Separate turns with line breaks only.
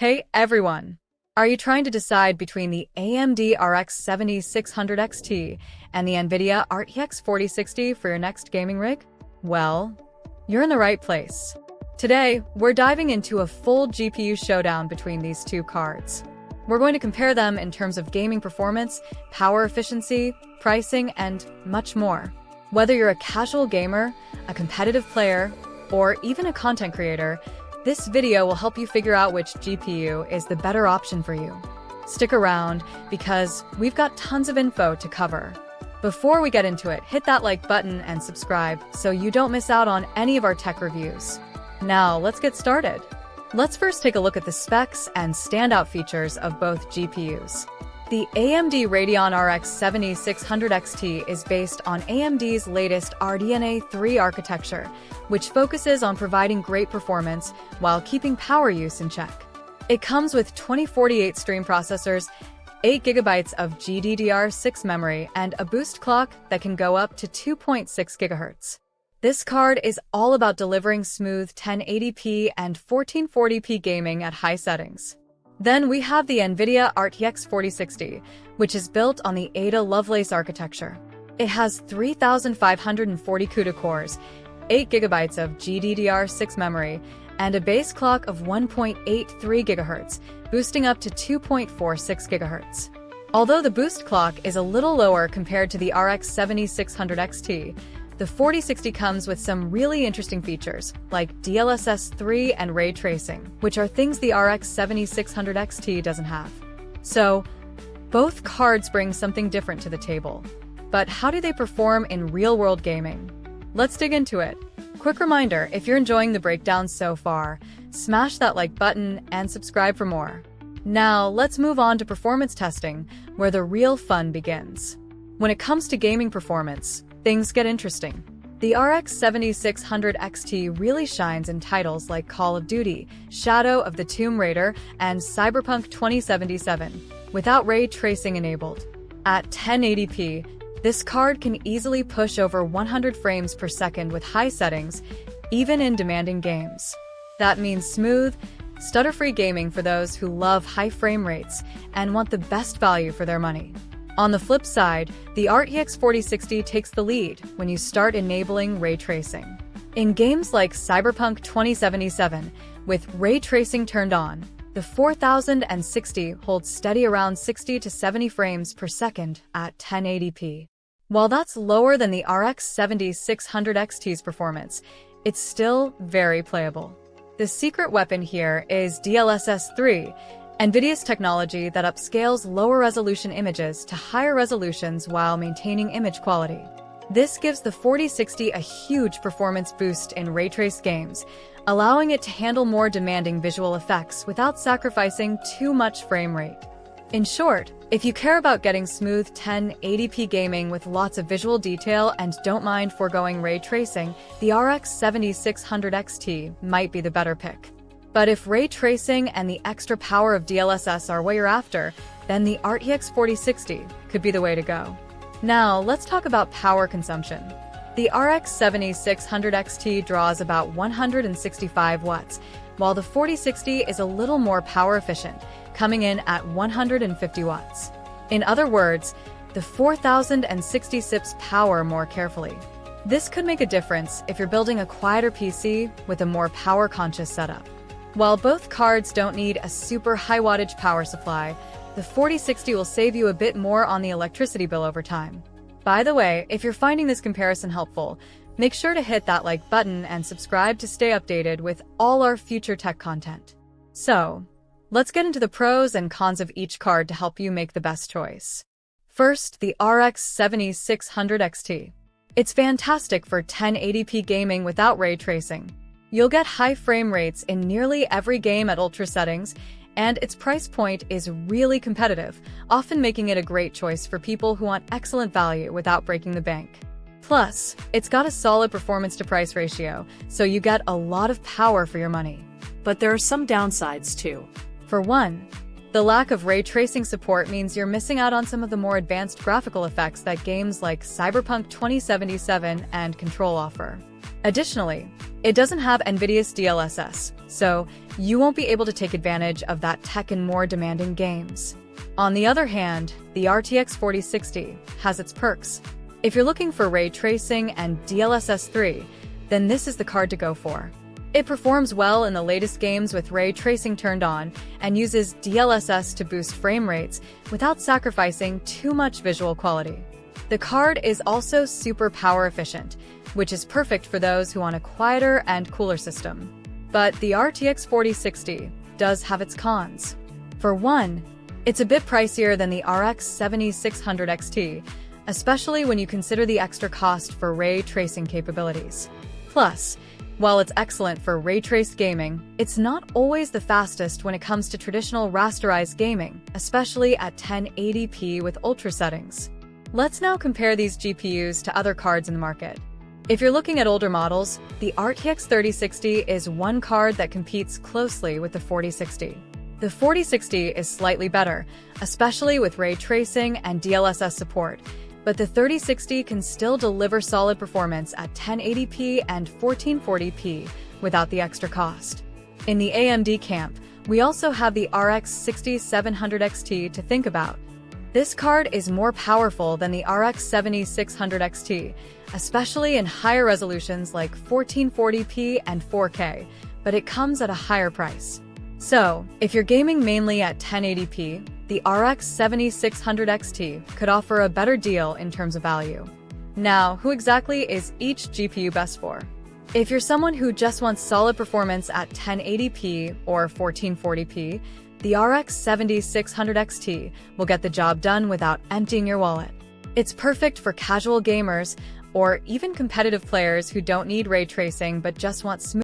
Hey everyone! Are you trying to decide between the AMD RX 7600 XT and the NVIDIA RTX 4060 for your next gaming rig? Well, you're in the right place. Today, we're diving into a full GPU showdown between these two cards. We're going to compare them in terms of gaming performance, power efficiency, pricing, and much more. Whether you're a casual gamer, a competitive player, or even a content creator, this video will help you figure out which GPU is the better option for you. Stick around because we've got tons of info to cover. Before we get into it, hit that like button and subscribe so you don't miss out on any of our tech reviews. Now, let's get started. Let's first take a look at the specs and standout features of both GPUs. The AMD Radeon RX 7600 XT is based on AMD's latest RDNA 3 architecture, which focuses on providing great performance while keeping power use in check. It comes with 2048 stream processors, 8GB of GDDR6 memory, and a boost clock that can go up to 2.6 GHz. This card is all about delivering smooth 1080p and 1440p gaming at high settings. Then we have the NVIDIA RTX 4060, which is built on the Ada Lovelace architecture. It has 3,540 CUDA cores, 8GB of GDDR6 memory, and a base clock of 1.83 GHz, boosting up to 2.46 GHz. Although the boost clock is a little lower compared to the RX 7600 XT, the 4060 comes with some really interesting features, like DLSS 3 and ray tracing, which are things the RX 7600 XT doesn't have. So, both cards bring something different to the table. But how do they perform in real-world gaming? Let's dig into it. Quick reminder, if you're enjoying the breakdown so far, smash that like button and subscribe for more. Now, let's move on to performance testing, where the real fun begins. When it comes to gaming performance, things get interesting. The RX 7600 XT really shines in titles like Call of Duty, Shadow of the Tomb Raider, and Cyberpunk 2077, without ray tracing enabled. At 1080p, this card can easily push over 100 frames per second with high settings, even in demanding games. That means smooth, stutter-free gaming for those who love high frame rates and want the best value for their money. On the flip side, the RTX 4060 takes the lead when you start enabling ray tracing. In games like Cyberpunk 2077, with ray tracing turned on, the 4060 holds steady around 60 to 70 frames per second at 1080p. While that's lower than the RX 7600 XT's performance, it's still very playable. The secret weapon here is DLSS 3, NVIDIA's technology that upscales lower-resolution images to higher resolutions while maintaining image quality. This gives the 4060 a huge performance boost in ray-traced games, allowing it to handle more demanding visual effects without sacrificing too much frame rate. In short, if you care about getting smooth 1080p gaming with lots of visual detail and don't mind foregoing ray tracing, the RX 7600 XT might be the better pick. But if ray tracing and the extra power of DLSS are what you're after, then the RTX 4060 could be the way to go. Now, let's talk about power consumption. The RX 7600 XT draws about 165 watts, while the 4060 is a little more power efficient, coming in at 150 watts. In other words, the 4060 sips power more carefully. This could make a difference if you're building a quieter PC with a more power-conscious setup. While both cards don't need a super high wattage power supply, the 4060 will save you a bit more on the electricity bill over time. By the way, if you're finding this comparison helpful, make sure to hit that like button and subscribe to stay updated with all our future tech content. So, let's get into the pros and cons of each card to help you make the best choice. First, the RX 7600 XT. It's fantastic for 1080p gaming without ray tracing. You'll get high frame rates in nearly every game at ultra settings, and its price point is really competitive, often making it a great choice for people who want excellent value without breaking the bank. Plus, it's got a solid performance-to-price ratio, so you get a lot of power for your money.
But there are some downsides too.
For one, the lack of ray tracing support means you're missing out on some of the more advanced graphical effects that games like Cyberpunk 2077 and Control offer. Additionally, it doesn't have NVIDIA's DLSS, so you won't be able to take advantage of that tech in more demanding games. On the other hand, the RTX 4060 has its perks. If you're looking for ray tracing and DLSS 3, then this is the card to go for. It performs well in the latest games with ray tracing turned on and uses DLSS to boost frame rates without sacrificing too much visual quality. The card is also super power efficient, which is perfect for those who want a quieter and cooler system. But the RTX 4060 does have its cons. For one, it's a bit pricier than the RX 7600 XT, especially when you consider the extra cost for ray tracing capabilities. Plus, while it's excellent for ray-traced gaming, it's not always the fastest when it comes to traditional rasterized gaming, especially at 1080p with ultra settings. Let's now compare these GPUs to other cards in the market. If you're looking at older models, the RTX 3060 is one card that competes closely with the 4060. The 4060 is slightly better, especially with ray tracing and DLSS support, but the 3060 can still deliver solid performance at 1080p and 1440p without the extra cost. In the AMD camp, we also have the RX 6700 XT to think about. This card is more powerful than the RX 7600 XT, especially in higher resolutions like 1440p and 4K, but it comes at a higher price. So, if you're gaming mainly at 1080p, the RX 7600 XT could offer a better deal in terms of value. Now, who exactly is each GPU best for? If you're someone who just wants solid performance at 1080p or 1440p, the RX 7600 XT will get the job done without emptying your wallet. It's perfect for casual gamers or even competitive players who don't need ray tracing but just want smooth